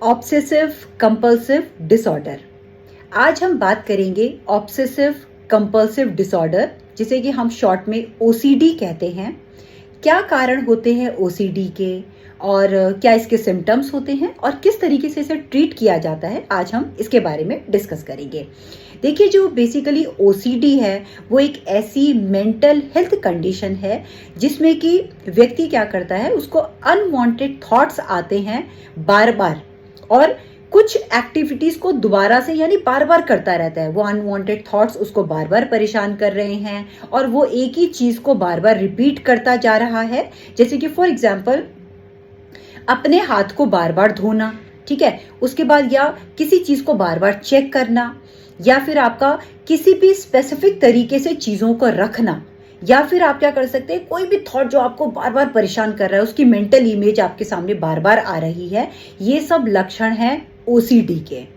Obsessive compulsive disorder. आज हम बात करेंगे ऑब्सेसिव कंपल्सिव डिसऑर्डर, जिसे कि हम शॉर्ट में ओसीडी कहते हैं। क्या कारण होते हैं ओसीडी के और क्या इसके सिम्टम्स होते हैं और किस तरीके से इसे ट्रीट किया जाता है, आज हम इसके बारे में डिस्कस करेंगे। देखिए, जो बेसिकली ओसीडी है वो एक ऐसी मेंटल हेल्थ कंडीशन है जिसमें कि व्यक्ति क्या करता है, उसको अनवांटेड थॉट्स आते हैं बार बार और कुछ एक्टिविटीज को दोबारा से यानी बार बार करता रहता है। वो अनवांटेड थॉट्स उसको बार बार परेशान कर रहे हैं और वो एक ही चीज को बार बार रिपीट करता जा रहा है। जैसे कि फॉर एग्जाम्पल, अपने हाथ को बार बार धोना, ठीक है, उसके बाद या किसी चीज को बार बार चेक करना, या फिर आपका किसी भी स्पेसिफिक तरीके से चीजों को रखना, या फिर आप क्या कर सकते हैं, कोई भी थॉट जो आपको बार बार परेशान कर रहा है उसकी मेंटल इमेज आपके सामने बार बार आ रही है। ये सब लक्षण हैं ओसीडी के।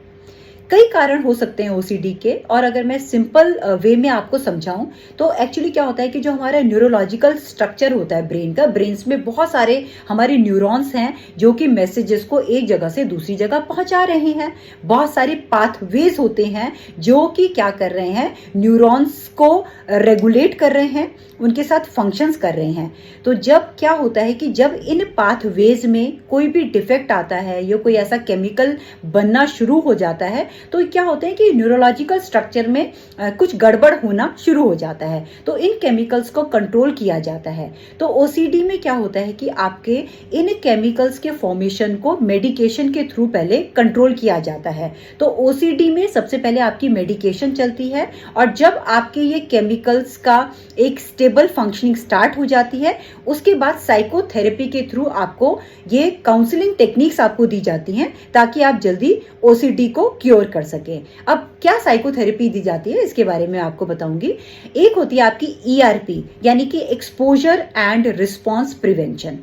कई कारण हो सकते हैं ओसीडी के, और अगर मैं सिंपल वे में आपको समझाऊं तो एक्चुअली क्या होता है कि जो हमारा न्यूरोलॉजिकल स्ट्रक्चर होता है ब्रेन का, ब्रेन्स में बहुत सारे हमारे न्यूरॉन्स हैं जो कि मैसेजेस को एक जगह से दूसरी जगह पहुंचा रहे हैं। बहुत सारे पाथवेज होते हैं जो कि क्या कर रहे हैं, न्यूरॉन्स को रेगुलेट कर रहे हैं, उनके साथ फंक्शंस कर रहे हैं। तो जब क्या होता है कि जब इन पाथवेज में कोई भी डिफेक्ट आता है या कोई ऐसा केमिकल बनना शुरू हो जाता है, तो क्या होता है कि न्यूरोलॉजिकल स्ट्रक्चर में कुछ गड़बड़ होना शुरू हो जाता है। तो इन केमिकल्स को कंट्रोल किया जाता है। तो ओसीडी में क्या होता है कि आपके इन केमिकल्स के फॉर्मेशन को मेडिकेशन के थ्रू पहले कंट्रोल किया जाता है। तो ओसीडी में सबसे पहले आपकी मेडिकेशन चलती है, और जब आपके ये केमिकल्स का एक स्टेबल फंक्शनिंग स्टार्ट हो जाती है, उसके बाद साइकोथेरेपी के थ्रू आपको ये काउंसलिंग टेक्निक्स आपको दी जाती हैं ताकि आप जल्दी ओसीडी को क्योर कर सके। अब क्या साइकोथेरेपी दी जाती है इसके बारे में आपको बताऊंगी। एक होती है आपकी ईआरपी, यानी कि एक्सपोजर एंड रिस्पॉन्स प्रिवेंशन।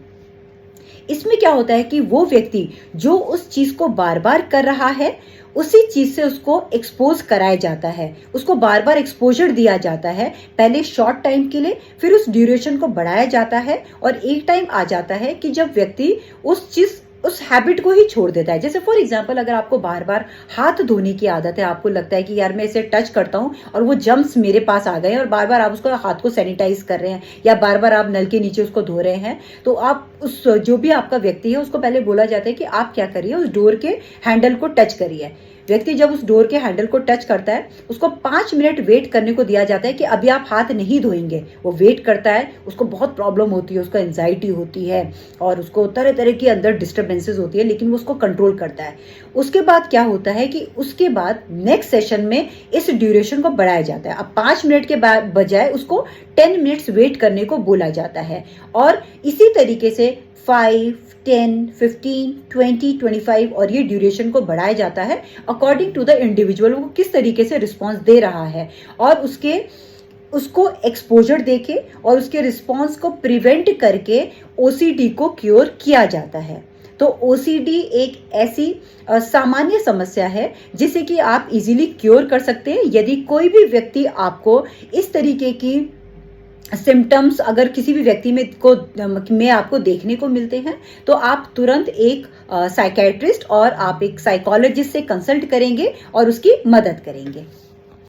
इसमें क्या होता है कि वो व्यक्ति जो उस चीज को बार बार कर रहा है, उसी चीज से उसको एक्सपोज कराया जाता है, उसको बार बार एक्सपोजर दिया जाता है, पहले शॉर्ट टाइम के लिए, फिर उस ड्यूरेशन को बढ़ाया जाता है, और एक टाइम आ जाता है कि जब व्यक्ति उस हैबिट को ही छोड़ देता है। जैसे फॉर एग्जांपल, अगर आपको बार बार हाथ धोने की आदत है, आपको लगता है कि यार मैं इसे टच करता हूं और वो जम्स मेरे पास आ गए, और बार बार आप उसको हाथ को सैनिटाइज कर रहे हैं या बार बार आप नल के नीचे उसको धो रहे हैं, तो आप उस जो भी आपका व्यक्ति है उसको पहले बोला जाता है कि आप क्या करिए, उस डोर के हैंडल को टच करिए। व्यक्ति जब उस डोर के हैंडल को टच करता है, उसको 5 मिनट वेट करने को दिया जाता है कि अभी आप हाथ नहीं धोएंगे। वो वेट करता है, उसको बहुत प्रॉब्लम होती है, उसको एंजाइटी होती है और उसको तरह तरह की अंदर डिस्टर्बेंसेस होती है, लेकिन वो उसको कंट्रोल करता है। उसके बाद क्या होता है कि उसके बाद नेक्स्ट सेशन में इस ड्यूरेशन को बढ़ाया जाता है। अब 5 मिनट के बाद बजाय उसको 10 मिनट्स वेट करने को बोला जाता है, और इसी तरीके से 5, 10, 15, 20, 25 और ये ड्यूरेशन को बढ़ाया जाता है अकॉर्डिंग टू द इंडिविजुअल, वो किस तरीके से रिस्पॉन्स दे रहा है, और उसको एक्सपोजर देके और उसके रिस्पॉन्स को प्रिवेंट करके ओसीडी को क्योर किया जाता है। तो ओसीडी एक ऐसी सामान्य समस्या है जिसे कि आप इजीली क्योर कर सकते हैं। यदि कोई भी व्यक्ति आपको इस तरीके की सिम्टम्स अगर किसी भी व्यक्ति में आपको देखने को मिलते हैं, तो आप तुरंत एक साइकियाट्रिस्ट और आप एक साइकोलॉजिस्ट से कंसल्ट करेंगे और उसकी मदद करेंगे।